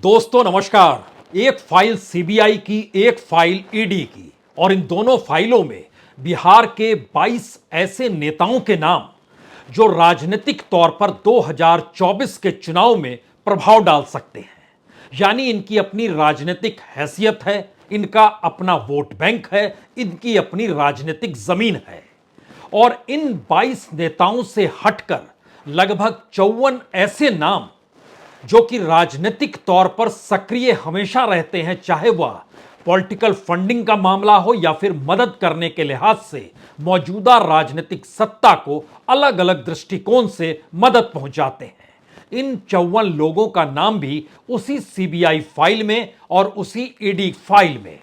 दोस्तों नमस्कार। एक फाइल सीबीआई की, एक फाइल ईडी की, और इन दोनों फाइलों में बिहार के 22 ऐसे नेताओं के नाम जो राजनीतिक तौर पर 2024 के चुनाव में प्रभाव डाल सकते हैं। यानी इनकी अपनी राजनीतिक हैसियत है, इनका अपना वोट बैंक है, इनकी अपनी राजनीतिक जमीन है। और इन 22 नेताओं से हटकर लगभग 54 ऐसे नाम जो कि राजनीतिक तौर पर सक्रिय हमेशा रहते हैं, चाहे वह पॉलिटिकल फंडिंग का मामला हो या फिर मदद करने के लिहाज से मौजूदा राजनीतिक सत्ता को अलग अलग दृष्टिकोण से मदद पहुंचाते हैं। इन 54 लोगों का नाम भी उसी सीबीआई फाइल में और उसी ईडी फाइल में,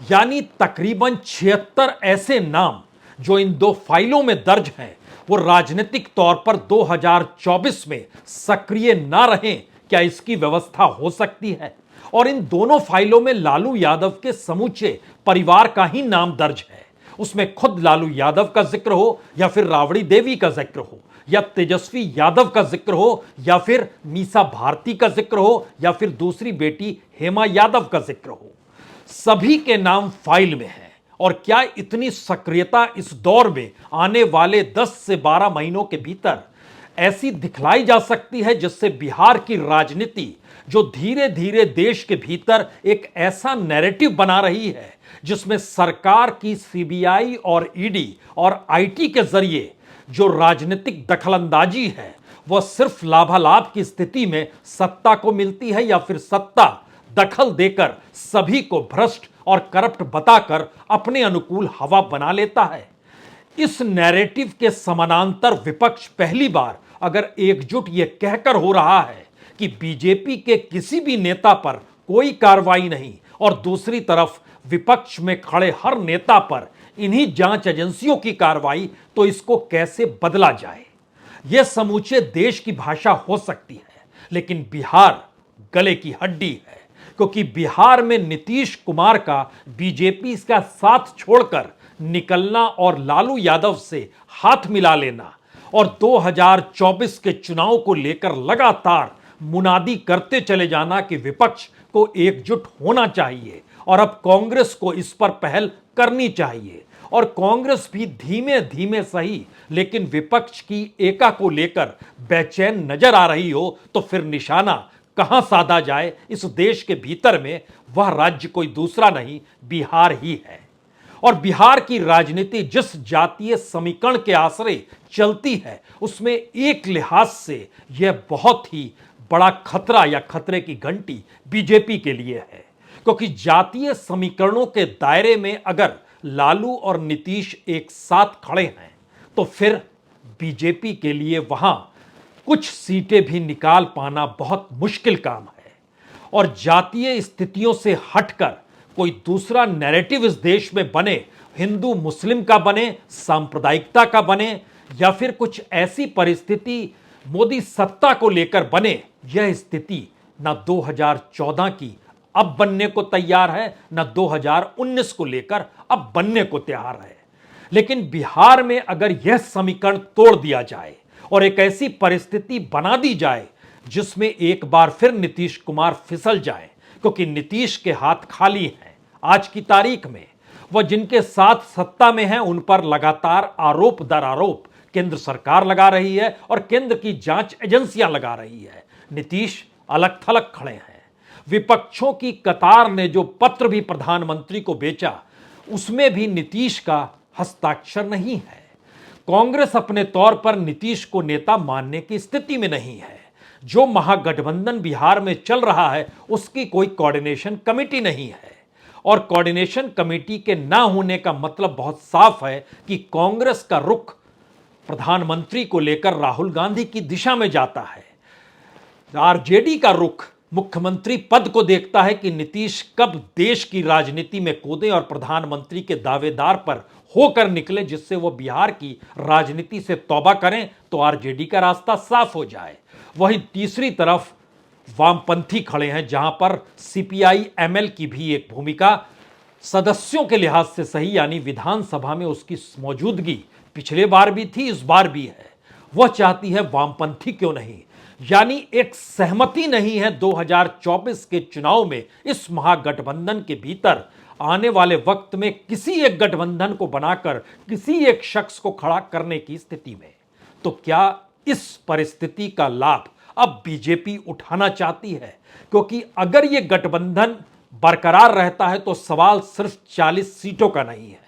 यानी तकरीबन 76 ऐसे नाम जो इन दो फाइलों में दर्ज हैं, वो राजनीतिक तौर पर 2024 में सक्रिय ना रहें, क्या इसकी व्यवस्था हो सकती है? और इन दोनों फाइलों में लालू यादव के समूचे परिवार का ही नाम दर्ज है। उसमें खुद लालू यादव का जिक्र हो या फिर राबड़ी देवी का जिक्र हो या तेजस्वी यादव का जिक्र हो या फिर मीसा भारती का जिक्र हो या फिर दूसरी बेटी हेमा यादव का जिक्र हो, सभी के नाम फाइल में हैं। और क्या इतनी सक्रियता इस दौर में आने वाले 10 से 12 महीनों के भीतर ऐसी दिखलाई जा सकती है जिससे बिहार की राजनीति, जो धीरे धीरे देश के भीतर एक ऐसा नैरेटिव बना रही है जिसमें सरकार की सीबीआई और ईडी और आईटी के जरिए जो राजनीतिक दखलंदाजी है वह सिर्फ लाभालाभ की स्थिति में सत्ता को मिलती है या फिर सत्ता दखल देकर सभी को भ्रष्ट और करप्ट बताकर अपने अनुकूल हवा बना लेता है। इस नैरेटिव के समानांतर विपक्ष पहली बार अगर एकजुट यह कहकर हो रहा है कि बीजेपी के किसी भी नेता पर कोई कार्रवाई नहीं, और दूसरी तरफ विपक्ष में खड़े हर नेता पर इन्हीं जांच एजेंसियों की कार्रवाई, तो इसको कैसे बदला जाए? यह समूचे देश की भाषा हो सकती है, लेकिन बिहार गले की हड्डी है, क्योंकि बिहार में नीतीश कुमार का बीजेपी का साथ छोड़कर निकलना और लालू यादव से हाथ मिला लेना और 2024 के चुनाव को लेकर लगातार मुनादी करते चले जाना कि विपक्ष को एकजुट होना चाहिए और अब कांग्रेस को इस पर पहल करनी चाहिए, और कांग्रेस भी धीमे धीमे सही लेकिन विपक्ष की एका को लेकर बेचैन नजर आ रही हो, तो फिर निशाना कहां साधा जाए? इस देश के भीतर में वह राज्य कोई दूसरा नहीं, बिहार ही है। और बिहार की राजनीति जिस जातीय समीकरण के आश्रय चलती है, उसमें एक लिहाज से यह बहुत ही बड़ा खतरा या खतरे की घंटी बीजेपी के लिए है, क्योंकि जातीय समीकरणों के दायरे में अगर लालू और नीतीश एक साथ खड़े हैं तो फिर बीजेपी के लिए वहां कुछ सीटें भी निकाल पाना बहुत मुश्किल काम है। और जातीय स्थितियों से हटकर कोई दूसरा नैरेटिव इस देश में बने, हिंदू मुस्लिम का बने, सांप्रदायिकता का बने, या फिर कुछ ऐसी परिस्थिति मोदी सत्ता को लेकर बने, यह स्थिति ना 2014 की अब बनने को तैयार है, ना 2019 को लेकर अब बनने को तैयार है। लेकिन बिहार में अगर यह समीकरण तोड़ दिया जाए और एक ऐसी परिस्थिति बना दी जाए जिसमें एक बार फिर नीतीश कुमार फिसल जाए, क्योंकि नीतीश के हाथ खाली हैं आज की तारीख में। वह जिनके साथ सत्ता में हैं उन पर लगातार आरोप दर आरोप केंद्र सरकार लगा रही है और केंद्र की जांच एजेंसियां लगा रही है। नीतीश अलग थलग खड़े हैं। विपक्षों की कतार ने जो पत्र भी प्रधानमंत्री को बेचा, उसमें भी नीतीश का हस्ताक्षर नहीं है। कांग्रेस अपने तौर पर नीतीश को नेता मानने की स्थिति में नहीं है। जो महागठबंधन बिहार में चल रहा है उसकी कोई कोऑर्डिनेशन कमेटी नहीं है, और कोऑर्डिनेशन कमेटी के ना होने का मतलब बहुत साफ है कि कांग्रेस का रुख प्रधानमंत्री को लेकर राहुल गांधी की दिशा में जाता है। आरजेडी का रुख मुख्यमंत्री पद को देखता है कि नीतीश कब देश की राजनीति में कूदें और प्रधानमंत्री के दावेदार पर होकर निकले, जिससे वो बिहार की राजनीति से तौबा करें तो आरजेडी का रास्ता साफ हो जाए। वहीं तीसरी तरफ वामपंथी खड़े हैं, जहां पर सीपीआई एमएल की भी एक भूमिका सदस्यों के लिहाज से सही, यानी विधानसभा में उसकी मौजूदगी पिछले बार भी थी, इस बार भी है। वह चाहती है वामपंथी क्यों नहीं, यानी एक सहमति नहीं है 2024 के चुनाव में इस महागठबंधन के भीतर आने वाले वक्त में किसी एक गठबंधन को बनाकर किसी एक शख्स को खड़ा करने की स्थिति में। तो क्या इस परिस्थिति का लाभ अब बीजेपी उठाना चाहती है? क्योंकि अगर यह गठबंधन बरकरार रहता है तो सवाल सिर्फ 40 सीटों का नहीं है।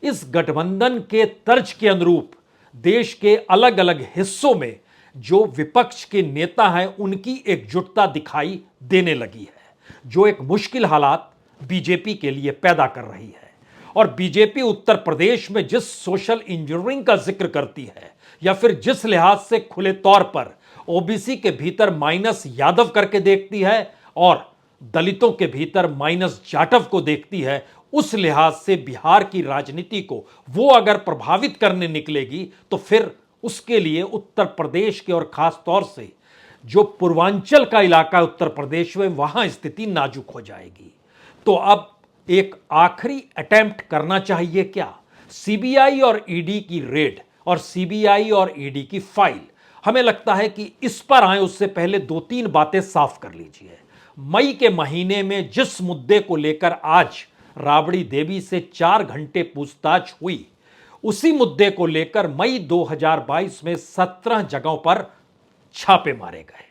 इस गठबंधन के तर्ज के अनुरूप देश के अलग अलग हिस्सों में जो विपक्ष के नेता हैं उनकी एकजुटता दिखाई देने लगी है, जो एक मुश्किल हालात बीजेपी के लिए पैदा कर रही है। और बीजेपी उत्तर प्रदेश में जिस सोशल इंजीनियरिंग का जिक्र करती है या फिर जिस लिहाज से खुले तौर पर ओबीसी के भीतर माइनस यादव करके देखती है और दलितों के भीतर माइनस जाटव को देखती है, उस लिहाज से बिहार की राजनीति को वो अगर प्रभावित करने निकलेगी तो फिर उसके लिए उत्तर प्रदेश के और खास तौर से जो पूर्वांचल का इलाका उत्तर प्रदेश में वहां स्थिति नाजुक हो जाएगी। तो अब एक आखिरी अटेम्प्ट करना चाहिए क्या? सीबीआई और ईडी की रेड और सीबीआई और ईडी की फाइल, हमें लगता है कि इस पर आए उससे पहले 2-3 बातें साफ कर लीजिए। मई के महीने में जिस मुद्दे को लेकर आज राबड़ी देवी से 4 घंटे पूछताछ हुई, उसी मुद्दे को लेकर मई 2022 में 17 जगहों पर छापे मारे गए।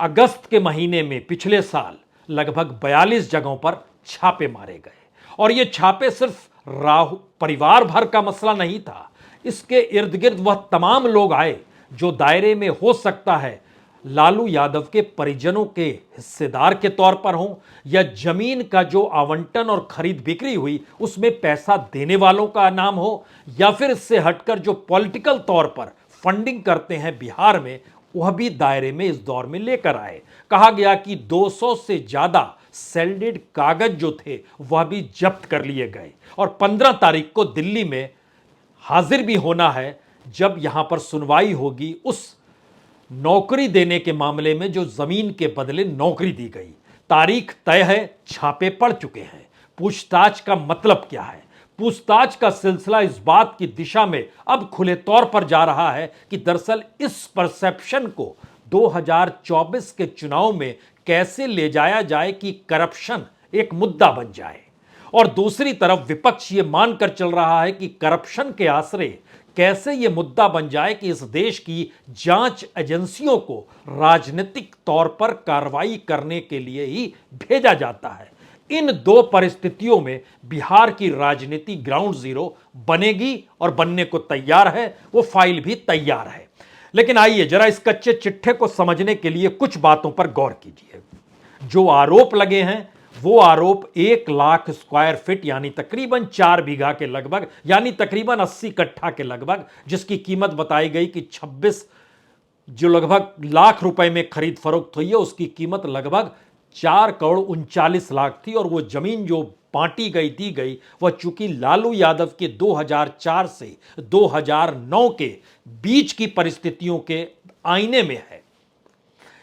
अगस्त के महीने में पिछले साल लगभग 42 जगहों पर छापे मारे गए। और ये छापे सिर्फ राहु परिवार भर का मसला नहीं था, इसके इर्द गिर्द वह तमाम लोग आए जो दायरे में हो सकता है लालू यादव के परिजनों के हिस्सेदार के तौर पर हों, या जमीन का जो आवंटन और खरीद बिक्री हुई उसमें पैसा देने वालों का नाम हो, या फिर इससे हटकर जो पॉलिटिकल तौर पर फंडिंग करते हैं बिहार में, वह भी दायरे में इस दौर में लेकर आए। कहा गया कि 200 से ज्यादा सेल्डेड कागज जो थे वह भी जब्त कर लिए गए और 15 तारीख को दिल्ली में हाजिर भी होना है जब यहां पर सुनवाई होगी उस नौकरी देने के मामले में जो जमीन के बदले नौकरी दी गई। तारीख तय है, छापे पड़ चुके हैं। पूछताछ का मतलब क्या है? पूछताछ का सिलसिला इस बात की दिशा में अब खुले तौर पर जा रहा है कि दरअसल इस परसेप्शन को 2024 के चुनाव में कैसे ले जाया जाए कि करप्शन एक मुद्दा बन जाए। और दूसरी तरफ विपक्ष ये मानकर चल रहा है कि करप्शन के आसरे कैसे यह मुद्दा बन जाए कि इस देश की जांच एजेंसियों को राजनीतिक तौर पर कार्रवाई करने के लिए ही भेजा जाता है। इन दो परिस्थितियों में बिहार की राजनीति ग्राउंड जीरो बनेगी और बनने को तैयार है, वो फाइल भी तैयार है। लेकिन आइए जरा इस कच्चे चिट्ठे को समझने के लिए कुछ बातों पर गौर कीजिए। जो आरोप लगे हैं वो आरोप 1 लाख स्क्वायर फीट यानी तकरीबन 4 बीघा के लगभग, यानी तकरीबन 80 कट्ठा के लगभग, जिसकी कीमत बताई गई कि 26 जो लगभग लाख रुपए में खरीद फरोख्त हुई है, उसकी कीमत लगभग 4 करोड़ 39 लाख थी। और वो जमीन जो बांटी गई दी गई वह चूंकि लालू यादव के 2004 से 2009 के बीच की परिस्थितियों के आईने में है।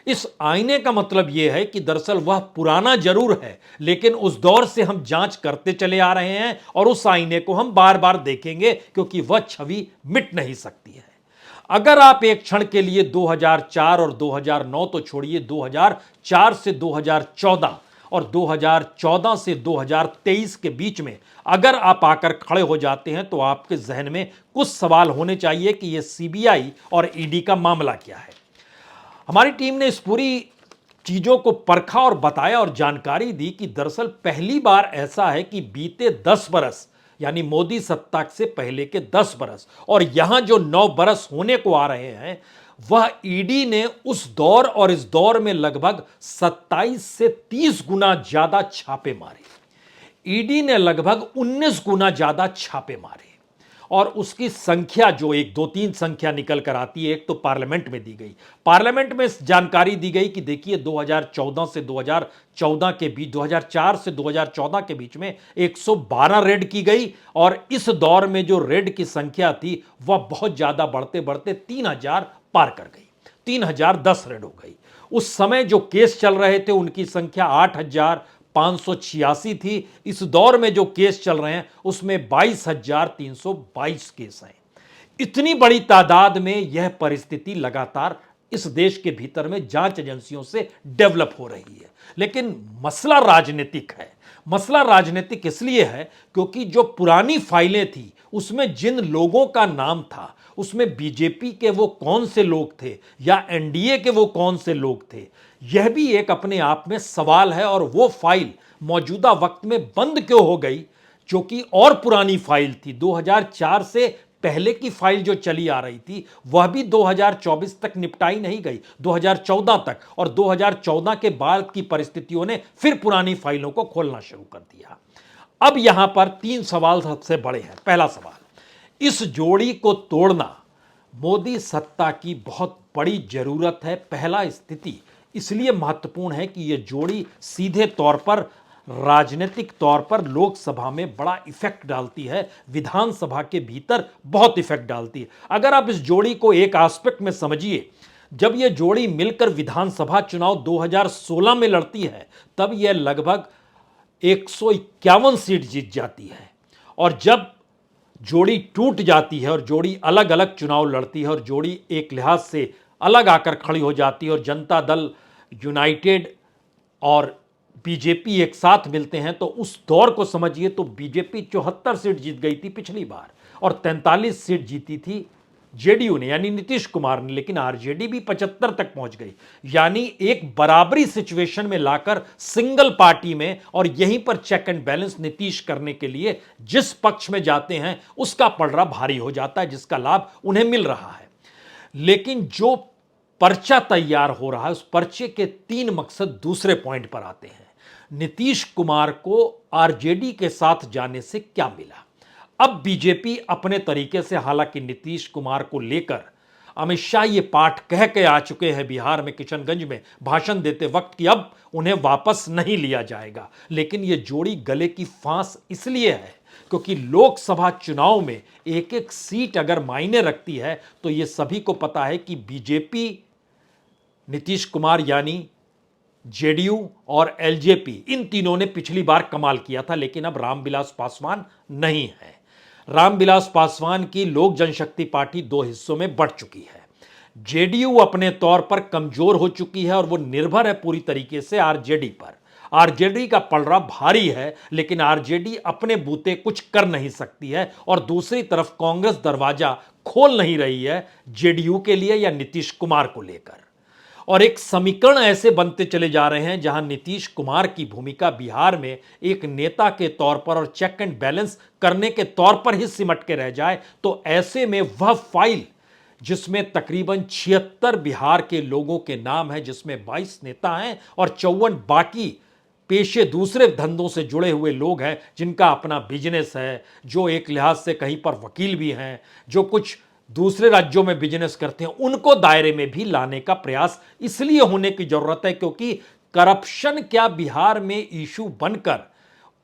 इस आईने का मतलब यह है कि दरअसल वह पुराना जरूर है, लेकिन उस दौर से हम जांच करते चले आ रहे हैं और उस आईने को हम बार बार देखेंगे क्योंकि वह छवि मिट नहीं सकती है। अगर आप एक क्षण के लिए 2004 और 2009 तो छोड़िए, 2004 से 2014 और 2014 से 2023 के बीच में अगर आप आकर खड़े हो जाते हैं तो आपके जहन में कुछ सवाल होने चाहिए कि यह सीबीआई और ईडी का मामला क्या है। हमारी टीम ने इस पूरी चीजों को परखा और बताया और जानकारी दी कि दरअसल पहली बार ऐसा है कि बीते 10 बरस यानी मोदी सत्ता से पहले के 10 बरस और यहां जो 9 बरस होने को आ रहे हैं, वह ईडी ने उस दौर और इस दौर में लगभग 27 से 30 गुना ज्यादा छापे मारे। ईडी ने लगभग 19 गुना ज्यादा छापे मारे और उसकी संख्या जो 1 2 3 संख्या निकल कर आती है। एक तो पार्लियामेंट में दी गई, पार्लियामेंट में जानकारी दी गई कि देखिए 2014 से 2014 के बीच, 2004 से 2014 के बीच में 112 रेड की गई और इस दौर में जो रेड की संख्या थी वह बहुत ज्यादा बढ़ते बढ़ते 3000 पार कर गई, 3010 रेड हो गई। उस समय जो केस चल रहे थे उनकी संख्या 8586 थी। इस दौर में जो केस चल रहे हैं उसमें 22322 केस हैं। इतनी बड़ी तादाद में यह परिस्थिति लगातार इस देश के भीतर में जांच एजेंसियों से डेवलप हो रही है। लेकिन मसला राजनीतिक है। मसला राजनीतिक इसलिए है क्योंकि जो पुरानी फाइलें थी उसमें जिन लोगों का नाम था, उसमें बीजेपी के वो कौन से लोग थे या एनडीए के वो कौन से लोग थे, यह भी एक अपने आप में सवाल है। और वो फाइल मौजूदा वक्त में बंद क्यों हो गई, जो कि और पुरानी फाइल थी, 2004 से पहले की फाइल जो चली आ रही थी वह भी 2024 तक निपटाई नहीं गई, 2014 तक। और 2014 के बाद की परिस्थितियों ने फिर पुरानी फाइलों को खोलना शुरू कर दिया। अब यहां पर 3 सवाल सबसे बड़े हैं। पहला सवाल, इस जोड़ी को तोड़ना मोदी सत्ता की बहुत बड़ी जरूरत है। पहला स्थिति इसलिए महत्वपूर्ण है कि यह जोड़ी सीधे तौर पर राजनीतिक तौर पर लोकसभा में बड़ा इफेक्ट डालती है, विधानसभा के भीतर बहुत इफेक्ट डालती है। अगर आप इस जोड़ी को एक एस्पेक्ट में समझिए, जब यह जोड़ी मिलकर विधानसभा चुनाव 2016 में लड़ती है तब यह लगभग 151 सीट जीत जाती है। और जब जोड़ी टूट जाती है और जोड़ी अलग अलग चुनाव लड़ती है और जोड़ी एक लिहाज से अलग आकर खड़ी हो जाती है और जनता दल यूनाइटेड और बीजेपी एक साथ मिलते हैं, तो उस दौर को समझिए तो बीजेपी 74 सीट जीत गई थी पिछली बार और 43 सीट जीती थी जेडीयू ने यानी नीतीश कुमार ने, लेकिन आरजेडी भी 75 तक पहुंच गई। यानी एक बराबरी सिचुएशन में लाकर सिंगल पार्टी में, और यहीं पर चेक एंड बैलेंस नीतीश करने के लिए जिस पक्ष में जाते हैं उसका पलड़ा भारी हो जाता है, जिसका लाभ उन्हें मिल रहा है। लेकिन जो पर्चा तैयार हो रहा है उस पर्चे के 3 मकसद दूसरे पॉइंट पर आते हैं। नीतीश कुमार को आरजेडी के साथ जाने से क्या मिला? अब बीजेपी अपने तरीके से, हालांकि नीतीश कुमार को लेकर अमित शाह ये पाठ कह के आ चुके हैं बिहार में किशनगंज में भाषण देते वक्त कि अब उन्हें वापस नहीं लिया जाएगा, लेकिन ये जोड़ी गले की फांस इसलिए है क्योंकि लोकसभा चुनाव में एक एक सीट अगर मायने रखती है तो ये सभी को पता है कि बीजेपी, नीतीश कुमार यानी जेडीयू और एलजेपी, इन तीनों ने पिछली बार कमाल किया था, लेकिन अब रामविलास पासवान नहीं है। रामविलास पासवान की लोक जनशक्ति पार्टी 2 हिस्सों में बढ़ चुकी है। जेडीयू अपने तौर पर कमजोर हो चुकी है और वो निर्भर है पूरी तरीके से आरजेडी पर। आरजेडी का पलड़ा भारी है, लेकिन आरजेडी अपने बूते कुछ कर नहीं सकती है। और दूसरी तरफ कांग्रेस दरवाजा खोल नहीं रही है जेडीयू के लिए या नीतीश कुमार को लेकर। और एक समीकरण ऐसे बनते चले जा रहे हैं जहां नीतीश कुमार की भूमिका बिहार में एक नेता के तौर पर और चेक एंड बैलेंस करने के तौर पर ही सिमट के रह जाए, तो ऐसे में वह फाइल जिसमें तकरीबन 76 बिहार के लोगों के नाम है, जिसमें 22 नेता हैं और 54 बाकी पेशे दूसरे धंधों से जुड़े हुए लोग हैं, जिनका अपना बिजनेस है, जो एक लिहाज से कहीं पर वकील भी हैं, जो कुछ दूसरे राज्यों में बिजनेस करते हैं, उनको दायरे में भी लाने का प्रयास इसलिए होने की जरूरत है क्योंकि करप्शन क्या बिहार में इशू बनकर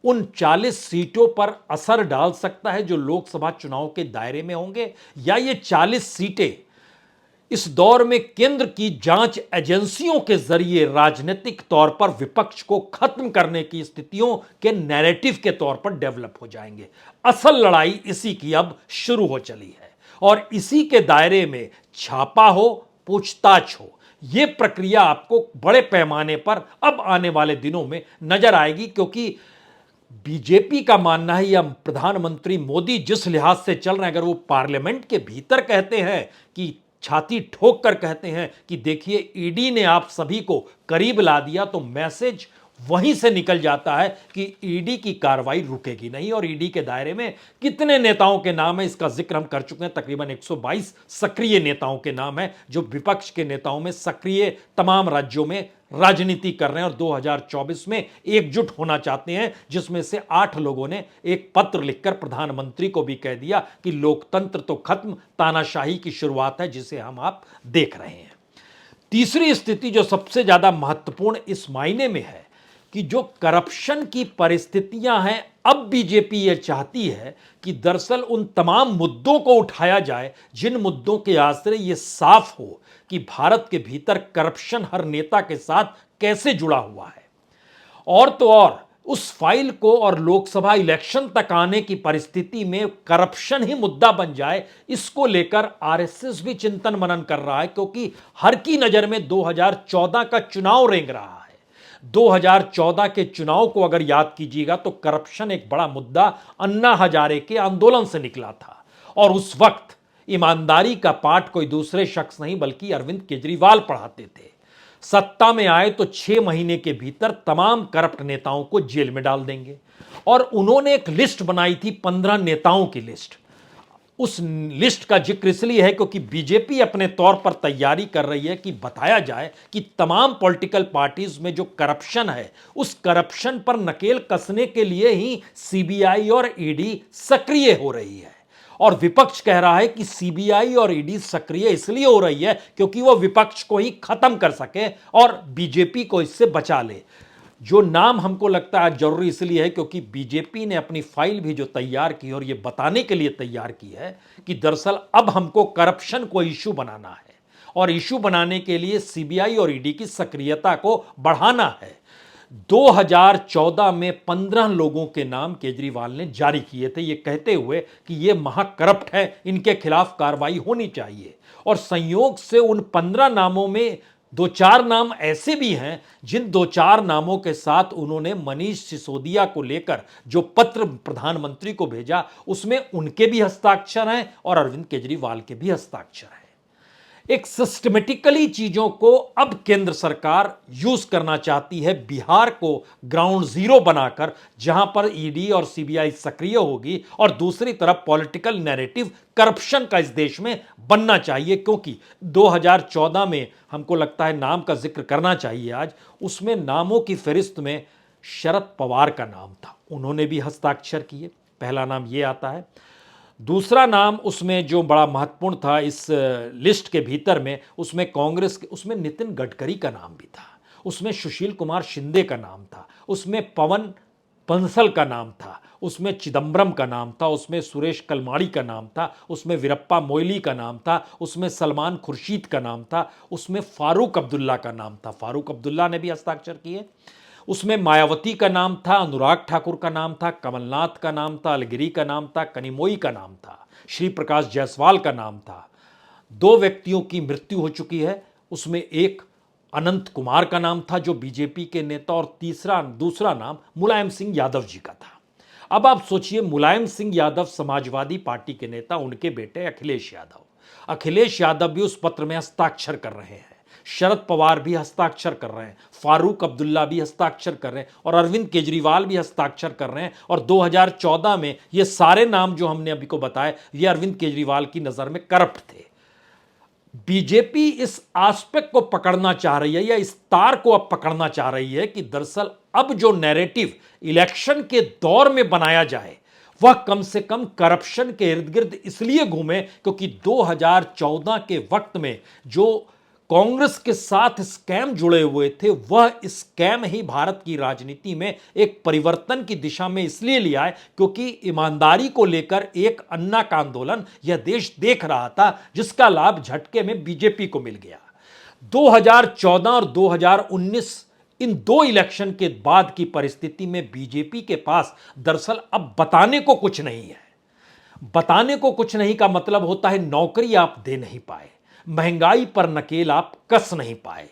उन 40 सीटों पर असर डाल सकता है जो लोकसभा चुनाव के दायरे में होंगे, या ये 40 सीटें इस दौर में केंद्र की जांच एजेंसियों के जरिए राजनीतिक तौर पर विपक्ष को खत्म करने की स्थितियों के नैरेटिव के तौर पर डेवलप हो जाएंगे। असल लड़ाई इसी की अब शुरू हो चली है और इसी के दायरे में छापा हो, पूछताछ हो, यह प्रक्रिया आपको बड़े पैमाने पर अब आने वाले दिनों में नजर आएगी। क्योंकि बीजेपी का मानना है या प्रधानमंत्री मोदी जिस लिहाज से चल रहे हैं, अगर वो पार्लियामेंट के भीतर कहते हैं कि छाती ठोक कर कहते हैं कि देखिए ईडी ने आप सभी को करीब ला दिया, तो मैसेज वहीं से निकल जाता है कि ईडी की कार्रवाई रुकेगी नहीं। और ईडी के दायरे में कितने नेताओं के नाम है इसका जिक्र हम कर चुके हैं। तकरीबन 122 सक्रिय नेताओं के नाम है जो विपक्ष के नेताओं में सक्रिय तमाम राज्यों में राजनीति कर रहे हैं और 2024 में एकजुट होना चाहते हैं, जिसमें से 8 लोगों ने एक पत्र लिखकर प्रधानमंत्री को भी कह दिया कि लोकतंत्र तो खत्म, तानाशाही की शुरुआत है, जिसे हम आप देख रहे हैं। तीसरी स्थिति जो सबसे ज्यादा महत्वपूर्ण इस मायने में है कि जो करप्शन की परिस्थितियां हैं, अब बीजेपी यह चाहती है कि दरअसल उन तमाम मुद्दों को उठाया जाए जिन मुद्दों के आश्रय यह साफ हो कि भारत के भीतर करप्शन हर नेता के साथ कैसे जुड़ा हुआ है। और तो और उस फाइल को और लोकसभा इलेक्शन तक आने की परिस्थिति में करप्शन ही मुद्दा बन जाए, इसको लेकर आरएसएस भी चिंतन मनन कर रहा है, क्योंकि हर की नजर में 2014 का चुनाव रेंग रहा है। 2014 के चुनाव को अगर याद कीजिएगा तो करप्शन एक बड़ा मुद्दा अन्ना हजारे के आंदोलन से निकला था, और उस वक्त ईमानदारी का पाठ कोई दूसरे शख्स नहीं बल्कि अरविंद केजरीवाल पढ़ाते थे। सत्ता में आए तो 6 महीने के भीतर तमाम करप्ट नेताओं को जेल में डाल देंगे, और उन्होंने एक लिस्ट बनाई थी, 15 नेताओं की लिस्ट। उस लिस्ट का जिक्र इसलिए है क्योंकि बीजेपी अपने तौर पर तैयारी कर रही है कि बताया जाए कि तमाम पॉलिटिकल पार्टीज में जो करप्शन है, उस करप्शन पर नकेल कसने के लिए ही सीबीआई और ईडी सक्रिय हो रही है। और विपक्ष कह रहा है कि सीबीआई और ईडी सक्रिय इसलिए हो रही है क्योंकि वो विपक्ष को ही खत्म कर सके और बीजेपी को इससे बचा ले। जो नाम हमको लगता है जरूरी इसलिए है क्योंकि बीजेपी ने अपनी फाइल भी जो तैयार की और ये बताने के लिए तैयार की है कि दरअसल अब हमको करप्शन को इशू बनाना है, और इशू बनाने के लिए सीबीआई और ईडी की सक्रियता को बढ़ाना है। 2014 में 15 लोगों के नाम केजरीवाल ने जारी किए थे, ये कहते हुए कि ये महाकरप्ट है, इनके खिलाफ कार्रवाई होनी चाहिए। और संयोग से उन 15 नामों में 2-4 नाम ऐसे भी हैं जिन 2-4 नामों के साथ उन्होंने मनीष सिसोदिया को लेकर जो पत्र प्रधानमंत्री को भेजा, उसमें उनके भी हस्ताक्षर हैं और अरविंद केजरीवाल के भी हस्ताक्षर हैं। एक सिस्टमेटिकली चीजों को अब केंद्र सरकार यूज करना चाहती है, बिहार को ग्राउंड जीरो बनाकर, जहां पर ईडी और सीबीआई सक्रिय होगी, और दूसरी तरफ पॉलिटिकल नैरेटिव करप्शन का इस देश में बनना चाहिए। क्योंकि 2014 में हमको लगता है नाम का जिक्र करना चाहिए आज, उसमें नामों की फहरिस्त में शरद पवार का नाम था, उन्होंने भी हस्ताक्षर किए, पहला नाम ये आता है। दूसरा नाम उसमें जो बड़ा महत्वपूर्ण था इस लिस्ट के भीतर में, उसमें कांग्रेस के, उसमें नितिन गडकरी का नाम भी था, उसमें सुशील कुमार शिंदे का नाम था, उसमें पवन बंसल का नाम था, उसमें चिदम्बरम का नाम था, उसमें सुरेश कलमाड़ी का नाम था, उसमें वीरप्पा मोइली का नाम था, उसमें सलमान खुर्शीद का नाम था, उसमें फारूक अब्दुल्ला का नाम था, फारूक अब्दुल्ला ने भी हस्ताक्षर किए। उसमें मायावती का नाम था, अनुराग ठाकुर का नाम था, कमलनाथ का नाम था, अलगिरी का नाम था, कनिमोई का नाम था, श्री प्रकाश जायसवाल का नाम था। 2 व्यक्तियों की मृत्यु हो चुकी है, उसमें एक अनंत कुमार का नाम था जो बीजेपी के नेता, और दूसरा नाम मुलायम सिंह यादव जी का था। अब आप सोचिए, मुलायम सिंह यादव समाजवादी पार्टी के नेता, उनके बेटे अखिलेश यादव भी उस पत्र में हस्ताक्षर कर रहे हैं, शरद पवार भी हस्ताक्षर कर रहे हैं, फारूक अब्दुल्ला भी हस्ताक्षर कर रहे हैं, और अरविंद केजरीवाल भी हस्ताक्षर कर रहे हैं। और 2014 में ये सारे नाम जो हमने अभी को बताए, ये अरविंद केजरीवाल की नजर में करप्ट थे। बीजेपी इस एस्पेक्ट को पकड़ना चाह रही है, या इस तार को अब पकड़ना चाह रही है कि दरअसल अब जो नैरेटिव इलेक्शन के दौर में बनाया जाए वह कम से कम करप्शन के इर्द गिर्द इसलिए घूमे क्योंकि 2014 के वक्त में जो कांग्रेस के साथ स्कैम जुड़े हुए थे, वह स्कैम ही भारत की राजनीति में एक परिवर्तन की दिशा में इसलिए लिया है क्योंकि ईमानदारी को लेकर एक अन्ना का आंदोलन यह देश देख रहा था, जिसका लाभ झटके में बीजेपी को मिल गया। 2014 और 2019 इन 2 इलेक्शन के बाद की परिस्थिति में बीजेपी के पास दरअसल अब बताने को कुछ नहीं है। बताने को कुछ नहीं का मतलब होता है नौकरी आप दे नहीं पाए, महंगाई पर नकेल आप कस नहीं पाए,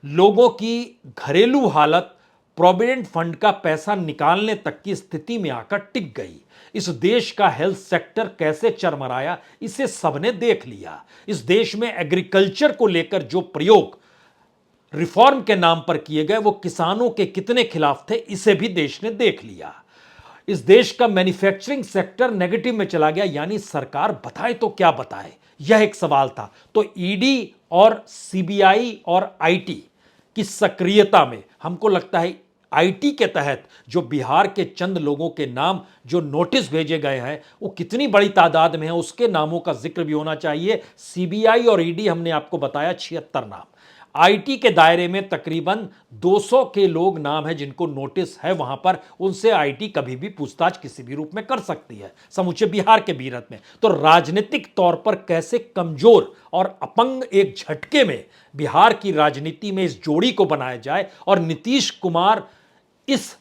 लोगों की घरेलू हालत प्रोविडेंट फंड का पैसा निकालने तक की स्थिति में आकर टिक गई। इस देश का हेल्थ सेक्टर कैसे चरमराया, इसे सबने देख लिया। इस देश में एग्रीकल्चर को लेकर जो प्रयोग रिफॉर्म के नाम पर किए गए, वो किसानों के कितने खिलाफ थे, इसे भी देश ने देख लिया। इस देश का मैन्युफैक्चरिंग सेक्टर नेगेटिव में चला गया, यानी सरकार बताए तो क्या बताए, यह एक सवाल था। तो ईडी और सीबीआई और आईटी की सक्रियता में हमको लगता है आईटी के तहत जो बिहार के चंद लोगों के नाम जो नोटिस भेजे गए हैं, वो कितनी बड़ी तादाद में है, उसके नामों का जिक्र भी होना चाहिए। सीबीआई और ईडी हमने आपको बताया 76 नाम, आईटी के दायरे में तकरीबन 200 के लोग नाम है जिनको नोटिस है वहां पर, उनसे आईटी कभी भी पूछताछ किसी भी रूप में कर सकती है समूचे बिहार के बीरत में। तो राजनीतिक तौर पर कैसे कमजोर और अपंग एक झटके में बिहार की राजनीति में इस जोड़ी को बनाया जाए और नीतीश कुमार इस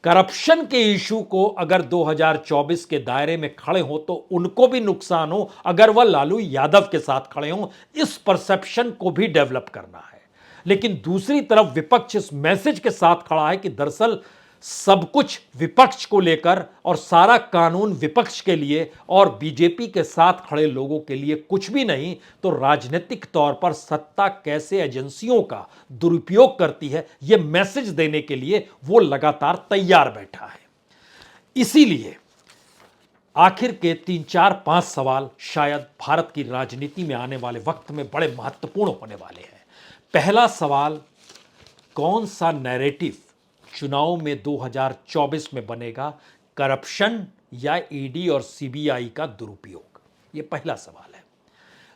करप्शन के इशू को अगर 2024 के दायरे में खड़े हो तो उनको भी नुकसान हो अगर वह लालू यादव के साथ खड़े हो, इस परसेप्शन को भी डेवलप करना है। लेकिन दूसरी तरफ विपक्ष इस मैसेज के साथ खड़ा है कि दरअसल सब कुछ विपक्ष को लेकर और सारा कानून विपक्ष के लिए और बीजेपी के साथ खड़े लोगों के लिए कुछ भी नहीं, तो राजनीतिक तौर पर सत्ता कैसे एजेंसियों का दुरुपयोग करती है यह मैसेज देने के लिए वो लगातार तैयार बैठा है। इसीलिए आखिर के 3-4-5 सवाल शायद भारत की राजनीति में आने वाले वक्त में बड़े महत्वपूर्ण होने वाले हैं। पहला सवाल, कौन सा नैरेटिव चुनाव में 2024 में बनेगा, करप्शन या ईडी और सीबीआई का दुरुपयोग? यह पहला सवाल है।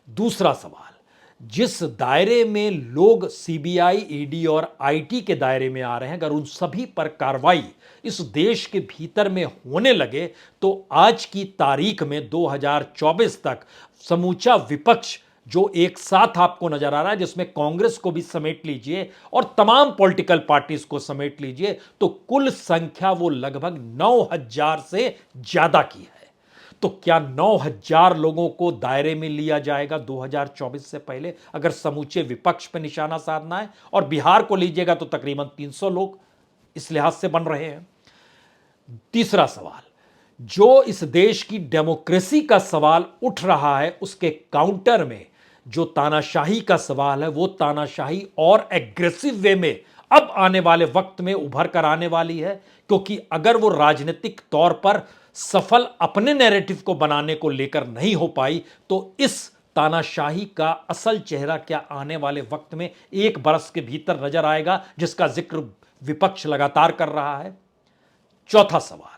दूसरा सवाल, जिस दायरे में लोग सीबीआई, ईडी और आईटी के दायरे में आ रहे हैं, अगर उन सभी पर कार्रवाई इस देश के भीतर में होने लगे तो आज की तारीख में 2024 तक समूचा विपक्ष जो एक साथ आपको नजर आ रहा है, जिसमें कांग्रेस को भी समेट लीजिए और तमाम पॉलिटिकल पार्टीज को समेट लीजिए, तो कुल संख्या वो लगभग 9,000 से ज्यादा की है। तो क्या 9,000 लोगों को दायरे में लिया जाएगा 2024 से पहले, अगर समूचे विपक्ष पर निशाना साधना है? और बिहार को लीजिएगा तो तकरीबन 300 लोग इस लिहाज से बन रहे हैं। तीसरा सवाल, जो इस देश की डेमोक्रेसी का सवाल उठ रहा है, उसके काउंटर में जो तानाशाही का सवाल है, वो तानाशाही और एग्रेसिव वे में अब आने वाले वक्त में उभर कर आने वाली है, क्योंकि अगर वो राजनीतिक तौर पर सफल अपने नैरेटिव को बनाने को लेकर नहीं हो पाई तो इस तानाशाही का असल चेहरा क्या आने वाले वक्त में 1 बरस के भीतर नजर आएगा, जिसका जिक्र विपक्ष लगातार कर रहा है। चौथा सवाल,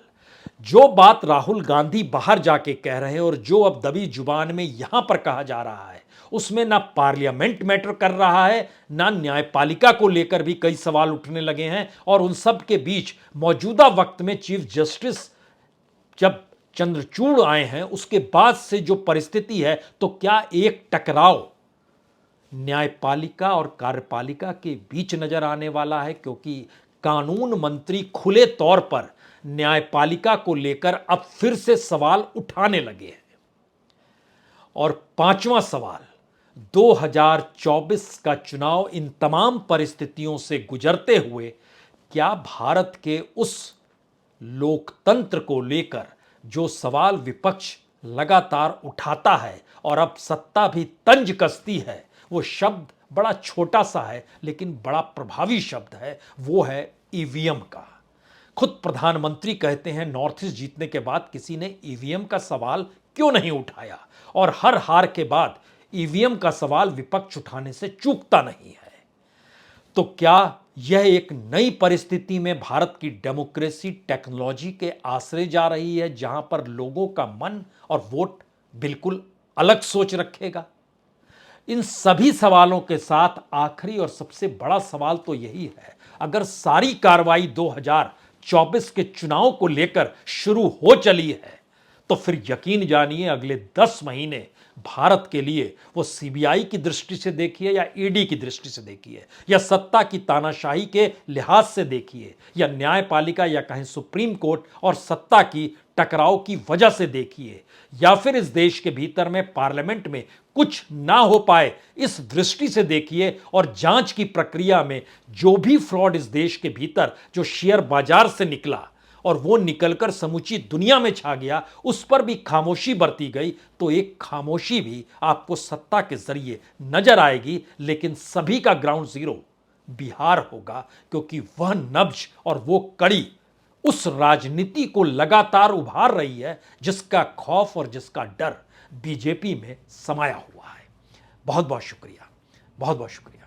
जो बात राहुल गांधी बाहर जाके कह रहे हैं और जो अब दबी जुबान में यहां पर कहा जा रहा है, उसमें ना पार्लियामेंट मैटर कर रहा है, ना न्यायपालिका को लेकर भी कई सवाल उठने लगे हैं। और उन सब के बीच मौजूदा वक्त में चीफ जस्टिस जब चंद्रचूड़ आए हैं, उसके बाद से जो परिस्थिति है, तो क्या एक टकराव न्यायपालिका और कार्यपालिका के बीच नजर आने वाला है? क्योंकि कानून मंत्री खुले तौर पर न्यायपालिका को लेकर अब फिर से सवाल उठाने लगे हैं। और पांचवा सवाल, 2024 का चुनाव इन तमाम परिस्थितियों से गुजरते हुए क्या भारत के उस लोकतंत्र को लेकर जो सवाल विपक्ष लगातार उठाता है और अब सत्ता भी तंज कसती है, वो शब्द बड़ा छोटा सा है लेकिन बड़ा प्रभावी शब्द है, वो है ईवीएम का। खुद प्रधानमंत्री कहते हैं नॉर्थ ईस्ट जीतने के बाद किसी ने ईवीएम का सवाल क्यों नहीं उठाया, और हर हार के बाद ईवीएम का सवाल विपक्ष उठाने से चूकता नहीं है। तो क्या यह एक नई परिस्थिति में भारत की डेमोक्रेसी टेक्नोलॉजी के आश्रय जा रही है, जहां पर लोगों का मन और वोट बिल्कुल अलग सोच रखेगा? इन सभी सवालों के साथ आखिरी और सबसे बड़ा सवाल तो यही है, अगर सारी कार्रवाई 2024 के चुनाव को लेकर शुरू हो चली है तो फिर यकीन जानिए अगले 10 महीने भारत के लिए वो सीबीआई की दृष्टि से देखिए या ईडी की दृष्टि से देखिए या सत्ता की तानाशाही के लिहाज से देखिए या न्यायपालिका या कहें सुप्रीम कोर्ट और सत्ता की टकराव की वजह से देखिए या फिर इस देश के भीतर में पार्लियामेंट में कुछ ना हो पाए इस दृष्टि से देखिए, और जांच की प्रक्रिया में जो भी फ्रॉड इस देश के भीतर जो शेयर बाजार से निकला और वो निकलकर समूची दुनिया में छा गया, उस पर भी खामोशी बरती गई, तो एक खामोशी भी आपको सत्ता के जरिए नजर आएगी। लेकिन सभी का ग्राउंड जीरो बिहार होगा, क्योंकि वह नब्ज और वो कड़ी उस राजनीति को लगातार उभार रही है जिसका खौफ और जिसका डर बीजेपी में समाया हुआ है। बहुत बहुत शुक्रिया, बहुत बहुत शुक्रिया।